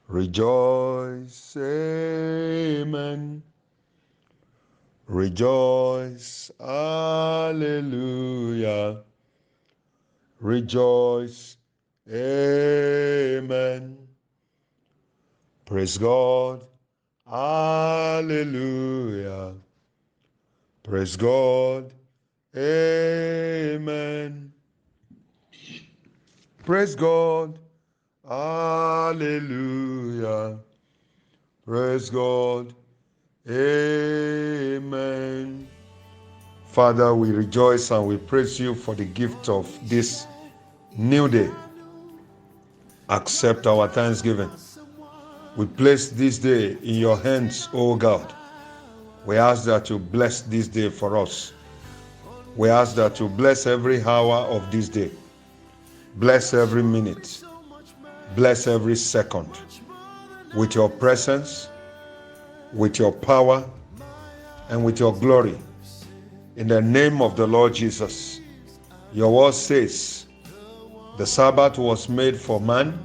Rejoice, amen. Rejoice, hallelujah. Rejoice, amen. Praise God, hallelujah. Praise God, amen. Praise God, hallelujah. Praise God, amen. Father, we rejoice and we praise you for the gift of this new day. Accept our thanksgiving. We place this day in your hands, O God. We ask that you bless this day for us. We ask that you bless every hour of this day. Bless every minute. Bless every second with your presence, with your power, and with your glory. In the name of the Lord Jesus. Your word says, the Sabbath was made for man,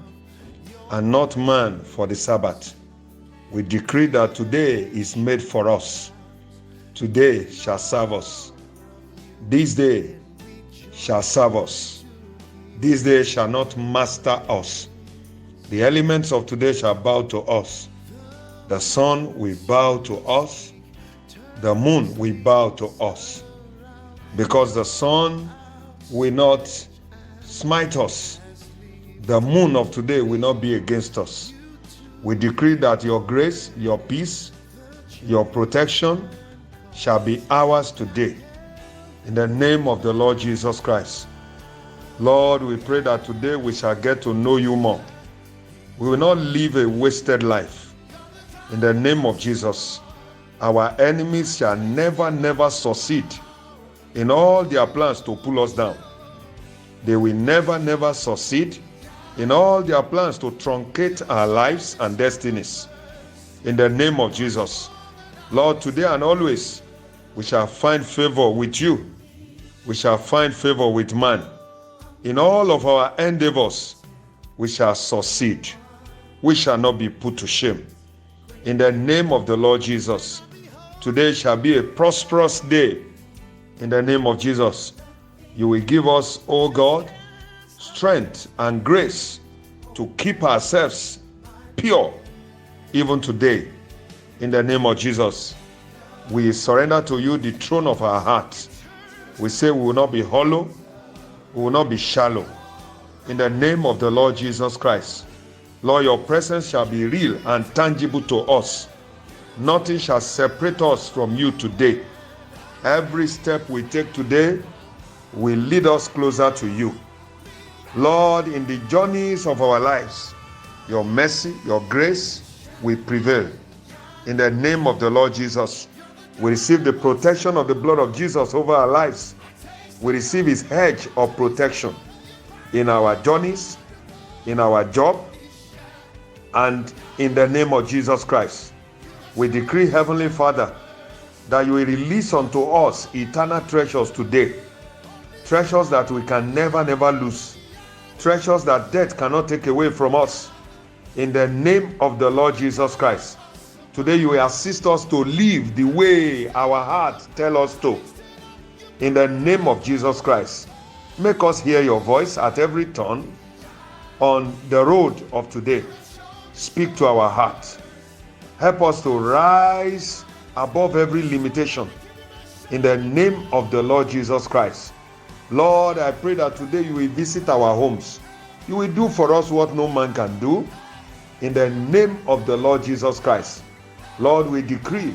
and not man for the Sabbath. We decree that today is made for us. Today shall serve us. This day shall serve us. This day shall not master us. The elements of today shall bow to us. The sun will bow to us. The moon will bow to us. Because the sun will not smite us. The moon of today will not be against us. We decree that your grace, your peace, your protection shall be ours today. In the name of the Lord Jesus Christ. Lord, we pray that today we shall get to know you more. We will not live a wasted life. In the name of Jesus, our enemies shall never succeed in all their plans to pull us down. They will never succeed in all their plans to truncate our lives and destinies. In the name of Jesus. Lord, today and always, we shall find favor with you. We shall find favor with man. In all of our endeavors, we shall succeed. We shall not be put to shame. In the name of the Lord Jesus, today shall be a prosperous day. In the name of Jesus, you will give us, O God, strength and grace to keep ourselves pure even today. In the name of Jesus, we surrender to you the throne of our hearts. We say we will not be hollow, we will not be shallow. In the name of the Lord Jesus Christ, Lord, your presence shall be real and tangible to us. Nothing shall separate us from you today. Every step we take today will lead us closer to you. Lord, in the journeys of our lives, your mercy, your grace will prevail. In the name of the Lord Jesus, we receive the protection of the blood of Jesus over our lives. We receive his hedge of protection in our journeys, in our job, and in the name of Jesus Christ. We decree, Heavenly Father, that you will release unto us eternal treasures today. Treasures that we can never lose. Treasures that death cannot take away from us. In the name of the Lord Jesus Christ. Today you will assist us to live the way our heart tells us to. In the name of Jesus Christ. Make us hear your voice at every turn on the road of today. Speak to our heart. Help us to rise above every limitation. In the name of the Lord Jesus Christ. Lord, I pray that today you will visit our homes. You will do for us what no man can do. In the name of the Lord Jesus Christ. Lord, we decree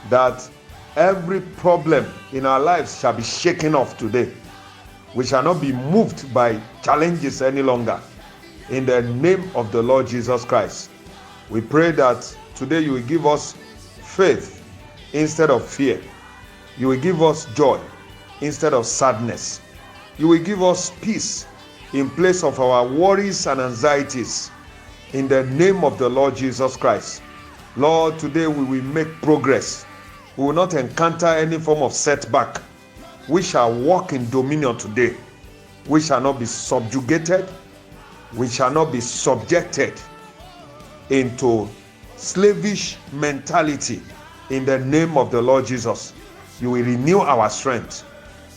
that every problem in our lives shall be shaken off today. We shall not be moved by challenges any longer. in the name of the Lord Jesus Christ. We pray that today you will give us faith instead of fear. You will give us joy instead of sadness. You will give us peace in place of our worries and anxieties. In the name of the Lord Jesus Christ. Lord, today we will make progress. We will not encounter any form of setback. We shall walk in dominion today. We shall not be subjugated. We shall not be subjected into slavish mentality. In the name of the Lord Jesus, you will renew our strength.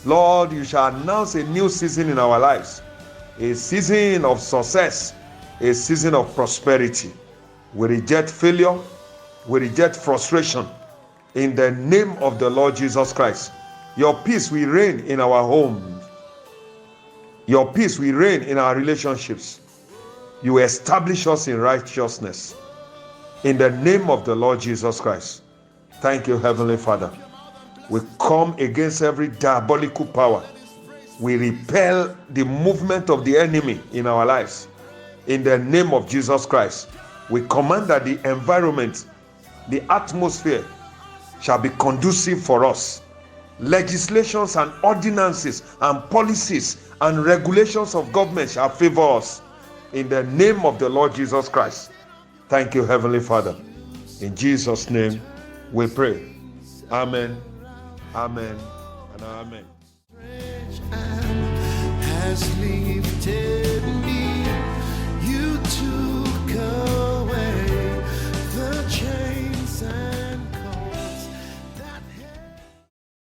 Lord, you shall announce a new season in our lives, a season of success, a season of prosperity. We reject failure. We reject frustration. In the name of the Lord Jesus Christ, your peace will reign in our homes. Your peace will reign in our relationships. You establish us in righteousness. In the name of the Lord Jesus Christ. Thank you, Heavenly Father. We come against every diabolical power. We repel the movement of the enemy in our lives. In the name of Jesus Christ, we command that the environment, the atmosphere shall be conducive for us. Legislations and ordinances and policies and regulations of government shall favor us. In the name of the Lord Jesus Christ. Thank you, Heavenly Father. In Jesus' name we pray. Amen, amen, and amen. Has lifted